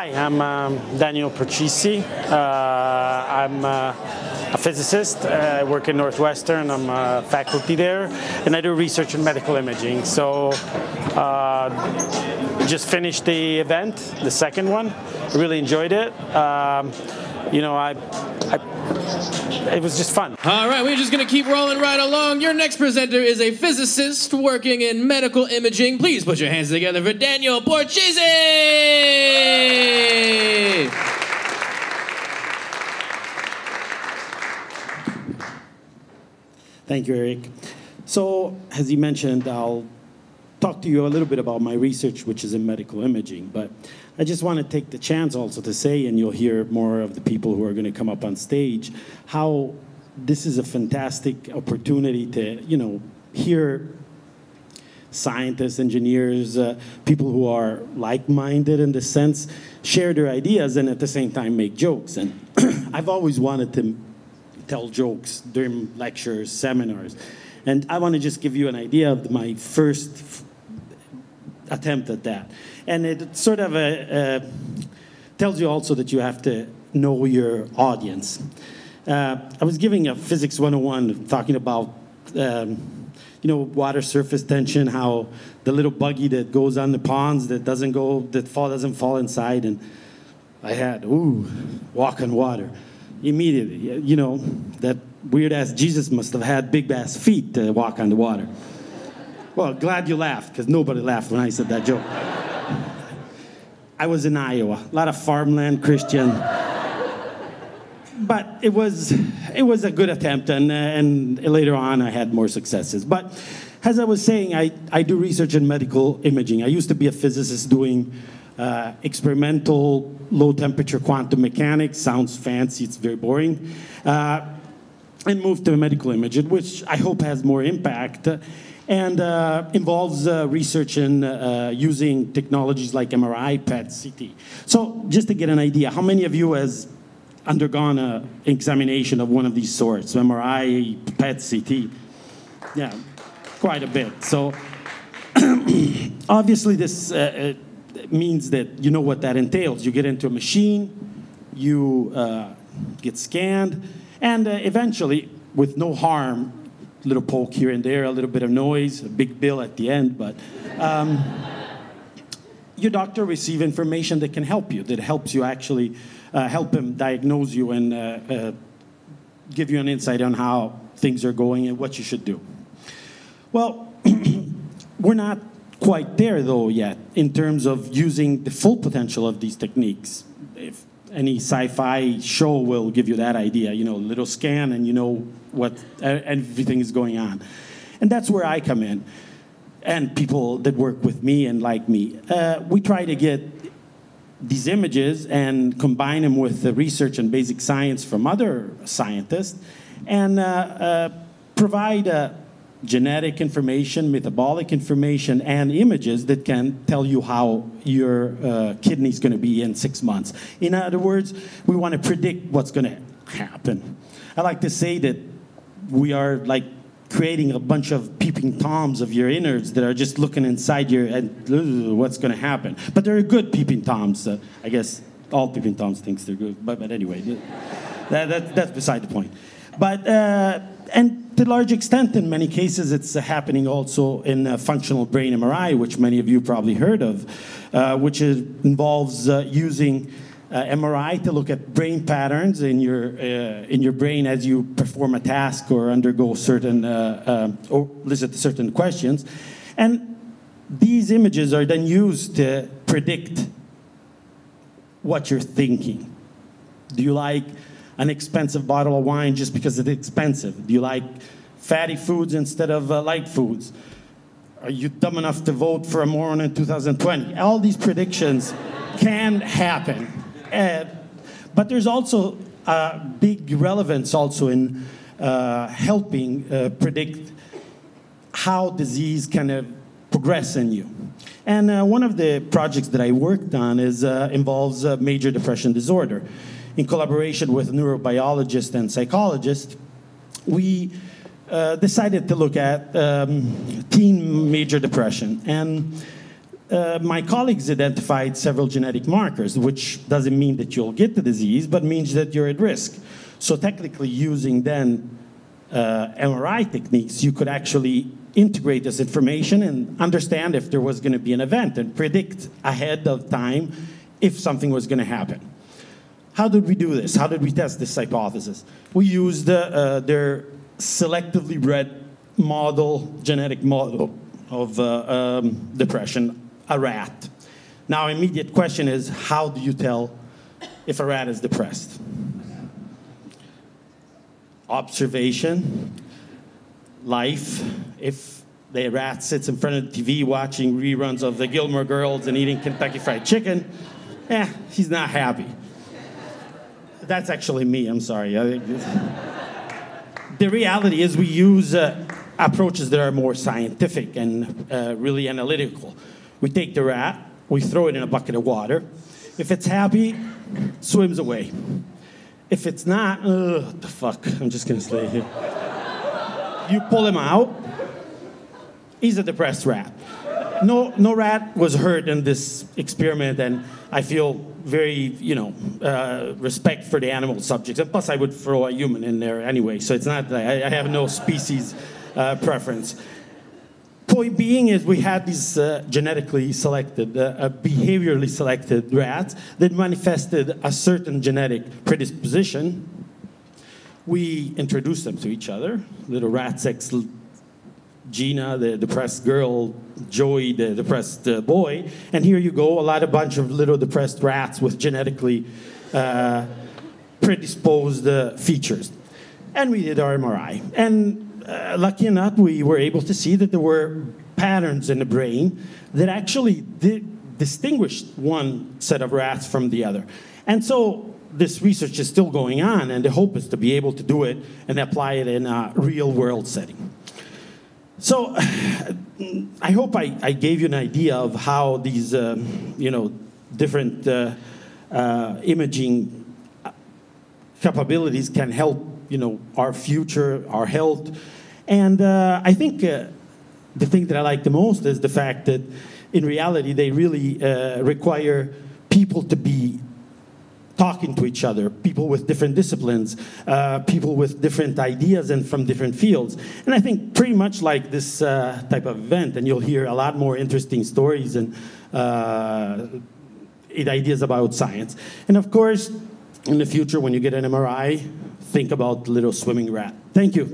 Hi, I'm Daniele Procissi. I'm a physicist. I work in Northwestern. I'm a faculty there, and I do research in medical imaging. So, just finished the event, the second one. I really enjoyed it. It was just fun. All right, we're just going to keep rolling right along. Your next presenter is a physicist working in medical imaging. Please put your hands together for Daniele Procissi! Thank you, Eric. So, as you mentioned, I'll talk to you a little bit about my research, which is in medical imaging, but I just want to take the chance also to say, and you'll hear more of the people who are going to come up on stage, how this is a fantastic opportunity to, hear scientists, engineers, people who are like-minded in the sense, share their ideas and at the same time make jokes. And I've always wanted to tell jokes during lectures, seminars. And I want to just give you an idea of my first attempt at that. And it sort of tells you also that you have to know your audience. I was giving a Physics 101 talking about, water surface tension, how the little buggy that goes on the ponds that doesn't fall inside. And I had, walk on water. Immediately, that weird-ass Jesus must have had big-ass feet to walk on the water. Well, glad you laughed, because nobody laughed when I said that joke. I was in Iowa, a lot of farmland, Christian. But it was a good attempt, and later on I had more successes. But as I was saying, I do research in medical imaging. I used to be a physicist doing experimental low-temperature quantum mechanics. Sounds fancy, it's very boring. And moved to medical imaging, which I hope has more impact, and involves research in using technologies like MRI, PET, CT. So just to get an idea, how many of you has undergone an examination of one of these sorts, MRI, PET, CT? Yeah, quite a bit. So obviously this means that you know what that entails. You get into a machine, you get scanned, and eventually, with no harm, a little poke here and there, a little bit of noise, a big bill at the end, but your doctor receives information that can help you, that helps you actually help him diagnose you and give you an insight on how things are going and what you should do. Well, we're not quite there, though, yet, in terms of using the full potential of these techniques. If any sci-fi show will give you that idea, a little scan and you know what everything is going on. And that's where I come in. And people that work with me and like me. We try to get these images and combine them with the research and basic science from other scientists and provide genetic information, metabolic information, and images that can tell you how your kidney is going to be in 6 months. In other words, we want to predict what's going to happen. I like to say that we are like creating a bunch of peeping toms of your innards that are just looking inside your and what's going to happen. But they're good peeping toms. I guess all peeping toms thinks they're good. But anyway, that's beside the point. But and to a large extent, in many cases, it's happening also in functional brain MRI, which many of you probably heard of, which involves using MRI to look at brain patterns in your brain as you perform a task or undergo certain or listen to certain questions, and these images are then used to predict what you're thinking. Do you like an expensive bottle of wine just because it's expensive? Do you like fatty foods instead of light foods? Are you dumb enough to vote for a moron in 2020? All these predictions can happen. But there's also a big relevance also in helping predict how disease can progress in you. And one of the projects that I worked on involves major depression disorder. In collaboration with neurobiologists and psychologists, we decided to look at teen major depression. And my colleagues identified several genetic markers, which doesn't mean that you'll get the disease, but means that you're at risk. So technically, using then MRI techniques, you could actually integrate this information and understand if there was going to be an event and predict ahead of time if something was going to happen. How did we do this? How did we test this hypothesis? We used their selectively bred model, genetic model of depression, a rat. Now, immediate question is, how do you tell if a rat is depressed? Observation, life. If the rat sits in front of the TV watching reruns of the Gilmore Girls and eating Kentucky Fried Chicken, he's not happy. That's actually me, I'm sorry. The reality is we use approaches that are more scientific and really analytical. We take the rat, we throw it in a bucket of water. If it's happy, swims away. If it's not, what the fuck, I'm just gonna stay here. You pull him out, he's a depressed rat. No rat was hurt in this experiment, and I feel very, respect for the animal subjects. And plus, I would throw a human in there anyway, so it's not, I have no species preference. Point being is we had these genetically selected, behaviorally selected rats that manifested a certain genetic predisposition. We introduced them to each other. Little rat sex, Gina, the depressed girl, Joey, the depressed boy. And here you go, a bunch of little depressed rats with genetically predisposed features. And we did our MRI. And lucky enough, we were able to see that there were patterns in the brain that actually distinguished one set of rats from the other. And so this research is still going on, and the hope is to be able to do it and apply it in a real-world setting. So I hope I gave you an idea of how these different imaging capabilities can help our future, our health. And I think the thing that I like the most is the fact that in reality they really require people to be talking to each other, people with different disciplines, people with different ideas and from different fields. And I think pretty much like this type of event, and you'll hear a lot more interesting stories and ideas about science. And of course, in the future, when you get an MRI, think about the little swimming rat. Thank you.